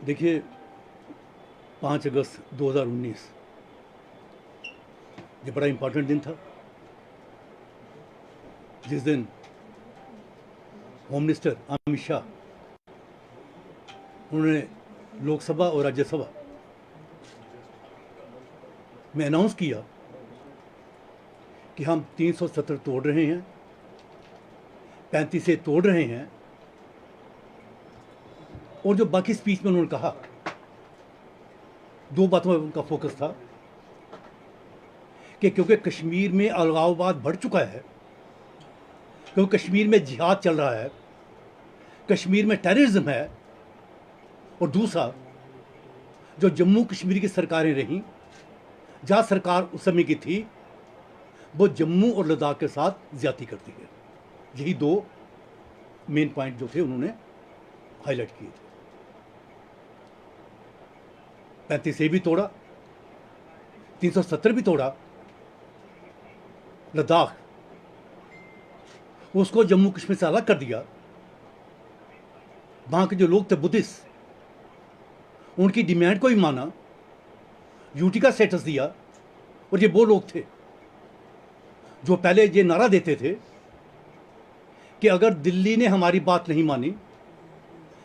देखिए 5 अगस्त 2019 ये बड़ा इम्पोर्टेंट दिन था, जिस दिन होम मिनिस्टर अमित शाह उन्होंने लोकसभा और राज्यसभा में अनाउंस किया कि हम 370 तोड़ रहे हैं, 35 से तोड़ रहे हैं। और जो बाकी स्पीच में उन्होंने कहा, दो बातों में उनका फोकस था कि क्योंकि कश्मीर में अलगाववाद बढ़ चुका है, क्योंकि कश्मीर में जिहाद चल रहा है, कश्मीर में टेररिज्म है, और दूसरा जो जम्मू कश्मीर की सरकारें रहीं, जहाँ सरकार उस समय की थी, वो जम्मू और लद्दाख के साथ ज्यादती करती है। यही दो मेन पॉइंट जो थे उन्होंने हाईलाइट किए थे। 35 से भी तोड़ा, 370 भी तोड़ा। लद्दाख उसको जम्मू कश्मीर से अलग कर दिया। वहां के जो लोग थे बुद्धिस्ट, उनकी डिमांड को ही माना, यूटी का स्टेटस दिया। और ये वो लोग थे जो पहले ये नारा देते थे कि अगर दिल्ली ने हमारी बात नहीं मानी,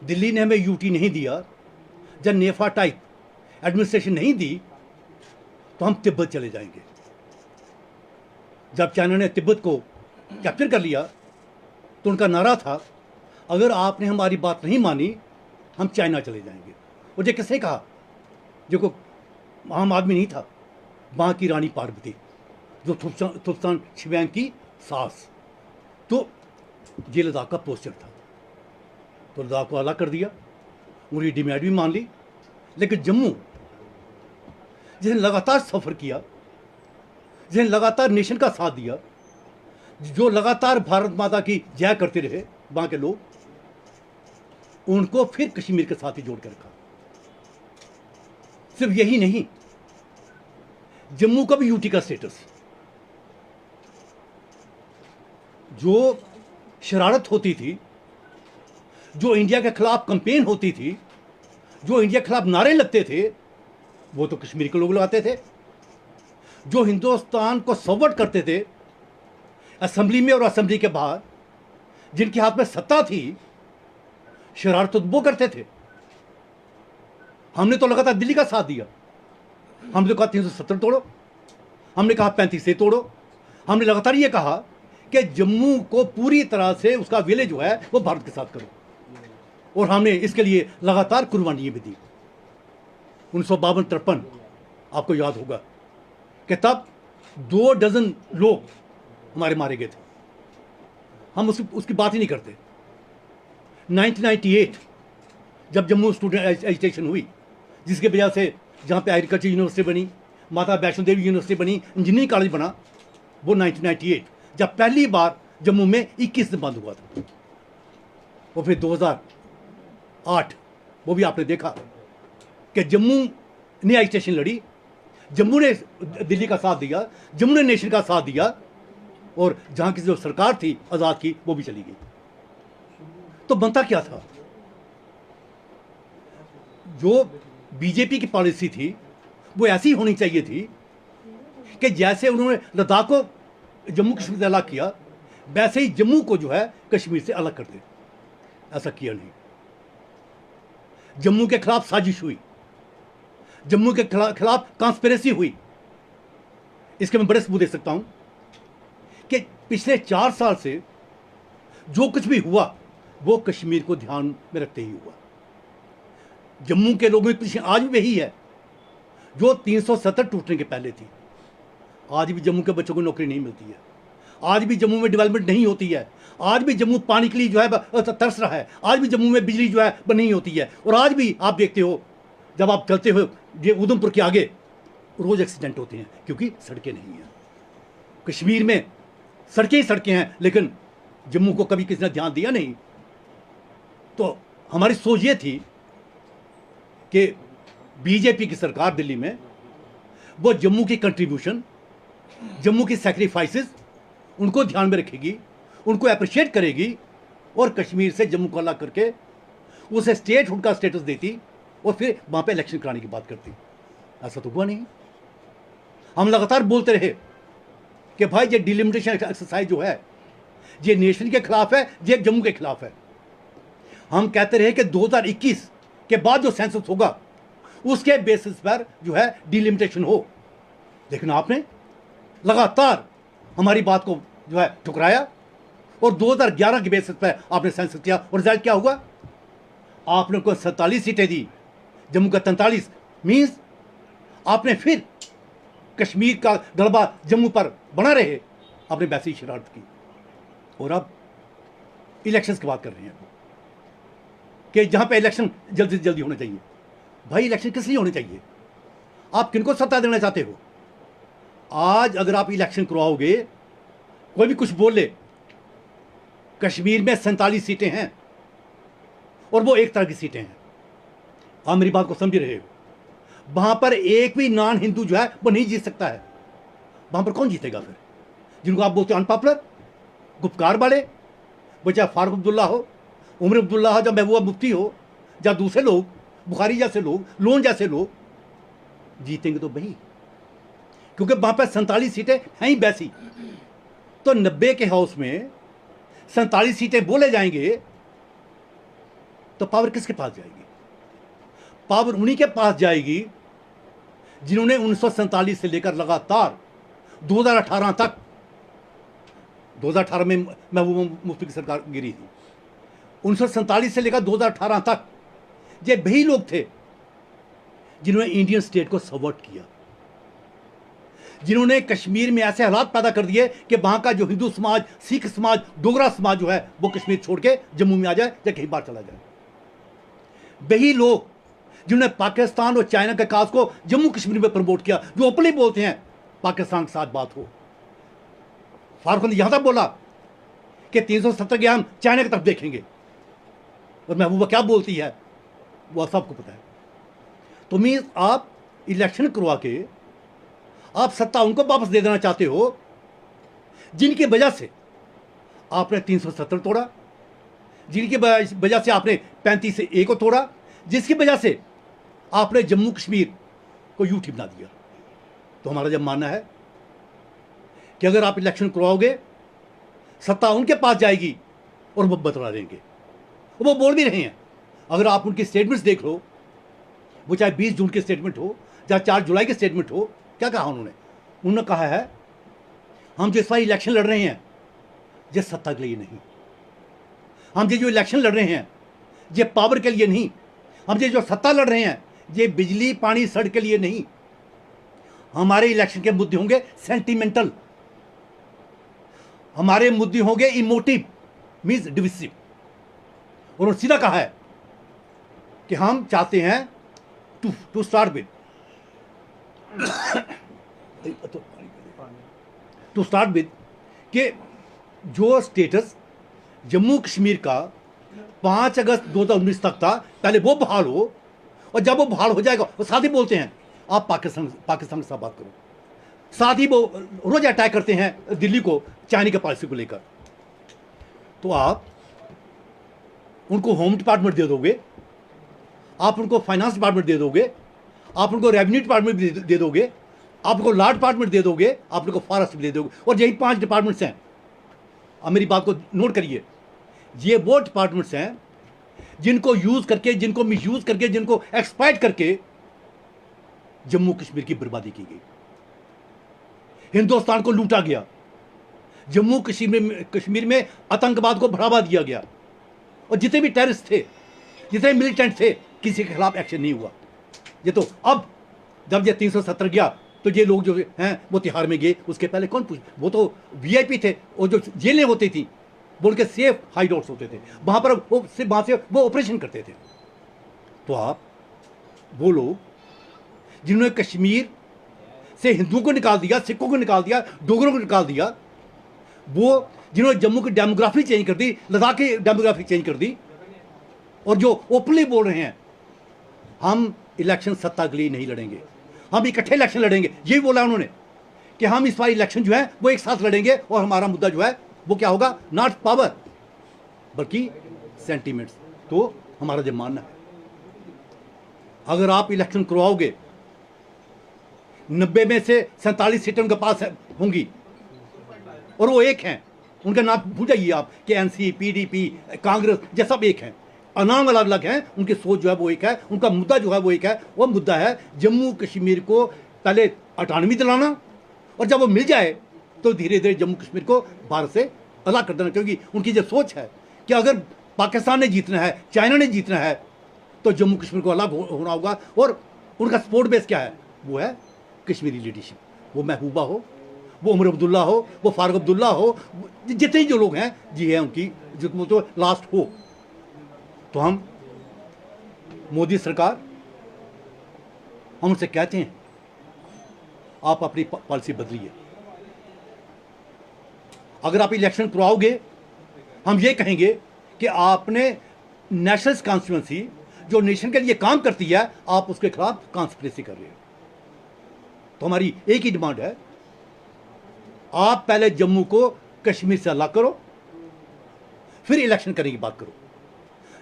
दिल्ली ने हमें यूटी नहीं दिया, जब नेफा टाइप एडमिनिस्ट्रेशन नहीं दी, तो हम तिब्बत चले जाएंगे। जब चाइना ने तिब्बत को कैप्चर कर लिया, तो उनका नारा था, अगर आपने हमारी बात नहीं मानी, हम चाइना चले जाएंगे। और ये किसने कहा? जो को आम आदमी नहीं था, वहाँ की रानी पार्वती, जो तुफ्तान शिवैंग की सास। तो ये लद्दाख का पोस्टर था। तो लद्दाख को अलग कर दिया, उनकी डिमांड भी मान ली। लेकिन जम्मू, जिसने लगातार सफ़र किया, जिसने लगातार नेशन का साथ दिया, जो लगातार भारत माता की जय करते रहे, वहाँ के लोग, उनको फिर कश्मीर के साथ ही जोड़ कर रखा। सिर्फ यही नहीं, जम्मू का भी यूटी का स्टेटस। जो शरारत होती थी, जो इंडिया के खिलाफ कंपेन होती थी, जो इंडिया के खिलाफ नारे लगते थे, वो तो कश्मीर के लोग लगाते थे। जो हिंदुस्तान को सपोर्ट करते थे असेंबली में और असेंबली के बाहर, जिनके हाथ में सत्ता थी, शरारत तो वो करते थे। हमने तो लगातार दिल्ली का साथ दिया। हमने तो कहा 370 तोड़ो, हमने कहा 35 से तोड़ो। हमने लगातार ये कहा कि जम्मू को पूरी तरह से उसका विलेज जो है वो भारत के साथ करो। और हमने इसके लिए लगातार कुर्बानियां भी दी। 1952-53 आपको याद होगा कि तब 2 डजन लोग हमारे मारे गए थे। हम उसकी बात ही नहीं करते। 1998 जब जम्मू स्टूडेंट एजिटेशन हुई, जिसके वजह से जहाँ पे एग्रीकल्चर यूनिवर्सिटी बनी, माता वैष्णो देवी यूनिवर्सिटी बनी, इंजीनियरिंग कॉलेज बना, वो 1998 जब पहली बार जम्मू में 21 दिन बंद हुआ था। और फिर 2008 वो भी आपने देखा कि जम्मू ने एजिटेशन लड़ी, जम्मू ने दिल्ली का साथ दिया, जम्मू ने नेशन का साथ दिया, और जहाँ की जो सरकार थी आज़ाद की, वो भी चली गई। तो बनता क्या था? जो बीजेपी की पॉलिसी थी वो ऐसी होनी चाहिए थी कि जैसे उन्होंने लद्दाख को जम्मू कश्मीर से अलग किया, वैसे ही जम्मू को जो है कश्मीर से अलग कर दे। ऐसा किया नहीं। जम्मू के खिलाफ साजिश हुई, जम्मू के खिलाफ कॉन्स्पिरेसी हुई। इसके मैं बड़े सबूत दे सकता हूं कि पिछले 4 साल से जो कुछ भी हुआ वो कश्मीर को ध्यान में रखते ही हुआ। जम्मू के लोगों की पोजीशन आज भी वही है जो 370 टूटने के पहले थी। आज भी जम्मू के बच्चों को नौकरी नहीं मिलती है, आज भी जम्मू में डेवलपमेंट नहीं होती है, आज भी जम्मू पानी के लिए जो है तरस रहा है, आज भी जम्मू में बिजली जो है वो नहीं होती है। और आज भी आप देखते हो, जब आप चलते हो ये उधमपुर के आगे, रोज एक्सीडेंट होते हैं क्योंकि सड़कें नहीं हैं। कश्मीर में सड़कें ही सड़कें हैं, लेकिन जम्मू को कभी किसी ने ध्यान दिया नहीं। तो हमारी सोच ये थी कि बीजेपी की सरकार दिल्ली में वो जम्मू की कंट्रीब्यूशन, जम्मू की सैक्रिफाइसेस उनको ध्यान में रखेगी, उनको अप्रिशिएट करेगी, और कश्मीर से जम्मू को अलग करके उसे स्टेटहुड का स्टेटस देती, और फिर वहां पे इलेक्शन कराने की बात करती। ऐसा तो हुआ नहीं। हम लगातार बोलते रहे कि भाई ये डिलिमिटेशन एक्सरसाइज जो है ये नेशन के खिलाफ है, ये जम्मू के खिलाफ है। हम कहते रहे कि 2021 के बाद जो सेंसस होगा उसके बेसिस पर जो है डिलिमिटेशन हो, लेकिन आपने लगातार हमारी बात को जो है ठुकराया और 2011 के बेसिस पर आपने सेंसस किया और रिजल्ट क्या हुआ? आपने को 47 सीटें दी, जम्मू का 43। मीन्स आपने फिर कश्मीर का गलबा जम्मू पर बना रहे, आपने वैसी ही शरारत की। और अब इलेक्शंस की बात कर रहे हैं कि जहां पे इलेक्शन जल्दी से जल्दी होने चाहिए। भाई इलेक्शन किस लिए होने चाहिए? आप किनको सत्ता देना चाहते हो? आज अगर आप इलेक्शन करवाओगे, कोई भी कुछ बोल ले, कश्मीर में 47 सीटें हैं और वो एक तरह की सीटें हैं। आप मेरी बात को समझ रहे हो? वहां पर एक भी नॉन हिंदू जो है वो नहीं जीत सकता है। वहां पर कौन जीतेगा फिर? जिनको आप बोलते हो अनपॉपुलर, गुपकार वाले, वो चाहे फारूक अब्दुल्ला हो, उमर अब्दुल्ला हो, या महबूबा मुफ्ती हो, या दूसरे लोग, बुखारी जैसे लोग, लोन जैसे लोग, जीतेंगे तो वही, क्योंकि वहां पर 47 सीटें हैं ही वैसी। तो 90 के हाउस में 47 सीटें बोले जाएंगे तो पावर किसके पास जाएगी? पावर उन्हीं के पास जाएगी जिन्होंने 1947 से लेकर लगातार 2018 तक, 2018 में महबूबा मुफ्ती की सरकार गिरी थी, 1947 से लेकर 2018 तक ये वही लोग थे जिन्होंने इंडियन स्टेट को सबवर्ट किया, जिन्होंने कश्मीर में ऐसे हालात पैदा कर दिए कि वहां का जो हिंदू समाज, सिख समाज, डोगरा समाज जो है वो कश्मीर छोड़ के जम्मू में आ जाए या कहीं बाहर चला जाए। वही लोग जिन्होंने पाकिस्तान और चाइना के काज को जम्मू कश्मीर में प्रमोट किया, जो ओपनली बोलते हैं पाकिस्तान के साथ बात हो। फारूक ने यहां तक बोला कि 370 के हम चाइना की तरफ देखेंगे, और महबूबा क्या बोलती है वो सबको पता है। तो मीन्स आप इलेक्शन करवा के आप सत्ता उनको वापस दे देना चाहते हो जिनकी वजह से आपने 370 तोड़ा, जिनकी वजह से आपने 35 से 1 को तोड़ा, जिसकी वजह से आपने जम्मू कश्मीर को यूटी बना दिया। तो हमारा जब मानना है कि अगर आप इलेक्शन करवाओगे, सत्ता उनके पास जाएगी और वो बतला देंगे। वो बोल भी रहे हैं, अगर आप उनकी स्टेटमेंट्स देख लो, वो चाहे 20 जून की स्टेटमेंट हो, चाहे 4 जुलाई की स्टेटमेंट हो, क्या कहा उन्होंने कहा है हम जो इस बार इलेक्शन लड़ रहे हैं ये सत्ता के लिए नहीं, हम ये जो इलेक्शन लड़ रहे हैं ये पावर के लिए नहीं, हम ये जो सत्ता लड़ रहे हैं ये बिजली, पानी, सड़क के लिए नहीं। हमारे इलेक्शन के मुद्दे होंगे सेंटिमेंटल, हमारे मुद्दे होंगे इमोटिव, मींस डिविसिव। और उन्होंने सीधा कहा है कि हम चाहते हैं टू स्टार्ट विद कि जो स्टेटस जम्मू कश्मीर का 5 अगस्त 2019 तक था, पहले वो बहाल हो, और जब वो बहाल हो जाएगा, वो साथ ही बोलते हैं आप पाकिस्तान के साथ बात करो। साथ ही वो रोज अटैक करते हैं दिल्ली को चाइना के पॉलिसी को लेकर। तो आप उनको होम डिपार्टमेंट दे दोगे, आप उनको फाइनेंस डिपार्टमेंट दे दोगे, आप उनको रेवेन्यू डिपार्टमेंट भी दे दोगे, आप उनको लॉ डिपार्टमेंट दे दोगे, आप उनको फॉरेस्ट भी दे दोगे, और यही 5 डिपार्टमेंट्स हैं। अब मेरी बात को नोट करिए, ये वो डिपार्टमेंट्स हैं जिनको यूज करके, जिनको मिसयूज करके, जिनको एक्सप्लॉइट करके जम्मू कश्मीर की बर्बादी की गई, हिंदुस्तान को लूटा गया, जम्मू कश्मीर में आतंकवाद को बढ़ावा दिया गया, और जितने भी टेररिस्ट थे, जितने मिलिटेंट थे, किसी के खिलाफ एक्शन नहीं हुआ। ये तो अब जब ये 370 गया तो ये लोग जो हैं वो तिहाड़ में गए, उसके पहले कौन पूछ, वो तो वीआईपी थे, और जो जेलें होती थी बोल के सेफ हाइड आउट्स होते थे, वहां पर वो सिर्फ वहां से वो ऑपरेशन करते थे। तो आप वो लोग जिन्होंने कश्मीर से हिंदुओं को निकाल दिया, सिखों को निकाल दिया, डोगरों को निकाल दिया, वो जिन्होंने जम्मू की डेमोग्राफी चेंज कर दी, लद्दाख की डेमोग्राफी चेंज कर दी, और जो ओपनली बोल रहे हैं हम इलेक्शन सत्ता के लिए नहीं लड़ेंगे, हम इकट्ठे इलेक्शन लड़ेंगे, यही बोला उन्होंने कि हम इस बार इलेक्शन जो है वो एक साथ लड़ेंगे, और हमारा मुद्दा जो है वो क्या होगा, नॉट पावर बल्कि सेंटीमेंट्स। तो हमारा जब मानना है अगर आप इलेक्शन करवाओगे, 90 में से 47 सीटें उनके पास होंगी और वो एक हैं, उनका नाम भूल जाइए आप कि एनसी, पीडीपी, कांग्रेस, ये सब एक हैं, नाम अलग अलग हैं, उनकी सोच जो है वो एक है, उनका मुद्दा जो है वो एक है। वो मुद्दा है जम्मू कश्मीर को पहले ऑटोनॉमी दिलाना, और जब वो मिल जाए तो धीरे धीरे जम्मू कश्मीर को भारत से अलग कर देना। क्योंकि उनकी जो सोच है कि अगर पाकिस्तान ने जीतना है, चाइना ने जीतना है, तो जम्मू कश्मीर को अलग होना होगा। और उनका सपोर्ट बेस क्या है? वो है कश्मीरी लीडरशिप। वो महबूबा हो, वो उमर अब्दुल्ला हो, वो फारूक अब्दुल्ला हो, जितने जो लोग हैं जी हैं उनकी जो तो लास्ट हो। तो हम मोदी सरकार, हम उनसे कहते हैं आप अपनी पॉलिसी बदलिए। अगर आप इलेक्शन करवाओगे, हम ये कहेंगे कि आपने नेशनल कॉन्स्टिट्यूंसी जो नेशन के लिए काम करती है, आप उसके खिलाफ कॉन्स्पिरेसी कर रहे हो। तो हमारी एक ही डिमांड है, आप पहले जम्मू को कश्मीर से अलग करो, फिर इलेक्शन करने की बात करो।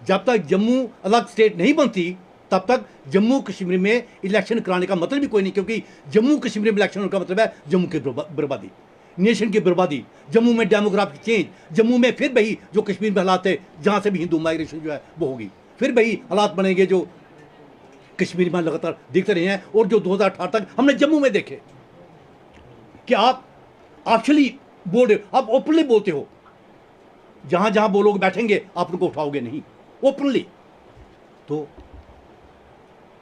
जब तक जम्मू अलग स्टेट नहीं बनती, तब तक जम्मू कश्मीर में इलेक्शन कराने का मतलब भी कोई नहीं। क्योंकि जम्मू कश्मीर में इलेक्शन का मतलब है जम्मू की बर्बादी, नेशन की बर्बादी, जम्मू में डेमोग्राफिक चेंज, जम्मू में फिर वही जो कश्मीर में हालात है, जहाँ से भी हिंदू माइग्रेशन जो है वो होगी, फिर वही हालात बनेंगे जो कश्मीर में लगातार देखते रहे हैं और जो 2018 तक हमने जम्मू में देखे। कि आप एक्चुअली बोल रहे हो, आप ओपनली बोलते हो, जहां जहां वो लोग बैठेंगे आप उनको उठाओगे नहीं, ओपनली। तो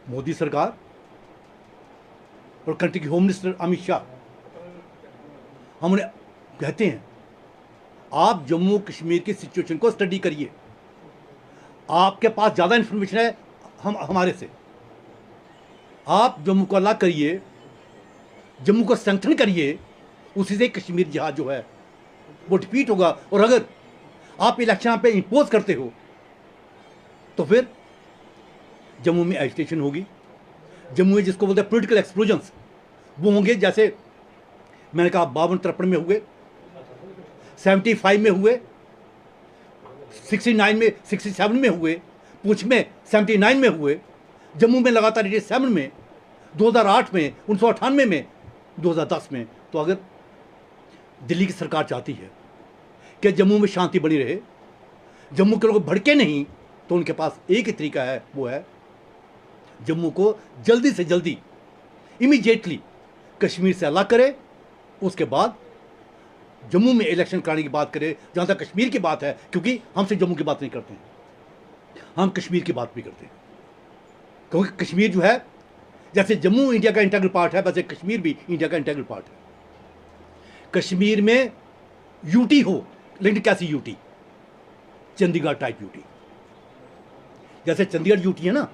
मोदी सरकार और कंट्री के होम मिनिस्टर अमित शाह, हम उन्हें कहते हैं आप जम्मू कश्मीर की सिचुएशन को स्टडी करिए। आपके पास ज़्यादा इंफॉर्मेशन है हमारे से। आप जम्मू को अलग करिए, जम्मू को स्ट्रेंथन करिए, उसी से कश्मीर जिहाद जो है वो डिफीट होगा। और अगर आप इलेक्शन पे इंपोज करते हो तो फिर जम्मू में एजिटेशन होगी, जम्मू में जिसको बोलते हैं पॉलिटिकल एक्सप्लोजन्स वो होंगे। जैसे मैंने कहा 52-53 में हुए, 75 में हुए, 69 में, 67 में हुए, पुंछ में 79 में हुए, जम्मू में लगातार 87 में, 2008 में, 1998 में, 2010 में। तो अगर दिल्ली की सरकार चाहती है कि जम्मू में शांति बनी रहे, जम्मू के लोग भड़के नहीं, तो उनके पास एक ही तरीका है, वो है जम्मू को जल्दी से जल्दी इमीडिएटली कश्मीर से अलग करे। उसके बाद जम्मू में इलेक्शन कराने की बात करे, जहाँ तक कश्मीर की बात है, क्योंकि हमसे जम्मू की बात नहीं करते हैं, हम कश्मीर की बात भी करते हैं। क्योंकि कश्मीर जो है, जैसे जम्मू इंडिया का इंटीग्रल पार्ट है, वैसे कश्मीर भी इंडिया का इंटीग्रल पार्ट है। कश्मीर में यूटी हो, लेकिन कैसी यूटी? Chandigarh type UT. जैसे चंडीगढ़ यूटी है ना,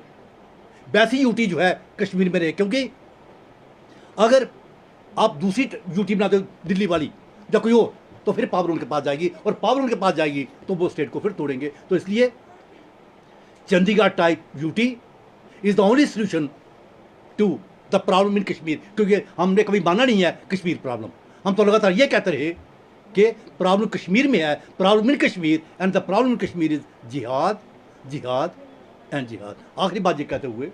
वैसी यूटी जो है कश्मीर में रहे। क्योंकि अगर आप दूसरी यूटी बनाते हो दिल्ली वाली या कोई हो, तो फिर पावर उनके पास जाएगी, और पावर उनके पास जाएगी तो वो स्टेट को फिर तोड़ेंगे। तो इसलिए Chandigarh type UT is the only solution to the problem in Kashmir. क्योंकि हमने कभी माना नहीं है कश्मीर प्रॉब्लम, हम तो लगातार ये कहते रहे कि प्रॉब्लम कश्मीर में है, problem in Kashmir, and the problem in Kashmir is जिहाद, जिहाद एंड जिहाद। आखिरी बात ये कहते हुए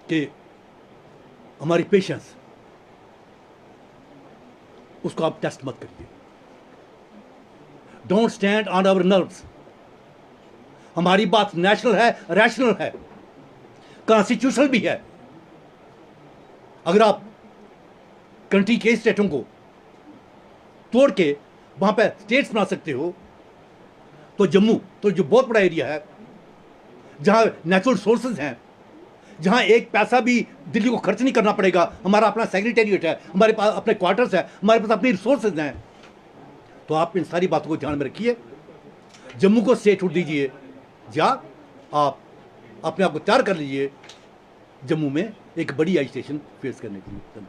कि हमारी पेशेंस, उसको आप टेस्ट मत करिए। Don't stand on our nerves. हमारी बात नेशनल है, रैशनल है, कॉन्स्टिट्यूशनल भी है। अगर आप कंट्री के स्टेटों को तोड़ के वहां पे स्टेट्स बना सकते हो, तो जम्मू तो जो बहुत बड़ा एरिया है, जहां नेचुरल रिसोर्सेज हैं, जहां एक पैसा भी दिल्ली को खर्च नहीं करना पड़ेगा, हमारा अपना सेक्रेटेरिएट है, हमारे पास अपने क्वार्टर्स है, हमारे पास अपनी रिसोर्सेज हैं, तो आप इन सारी बातों को ध्यान में रखिए। जम्मू को स्टेटहुड दीजिए, या आप अपने आप को तैयार कर लीजिए जम्मू में एक बड़ी एजिटेशन फेस करने के लिए।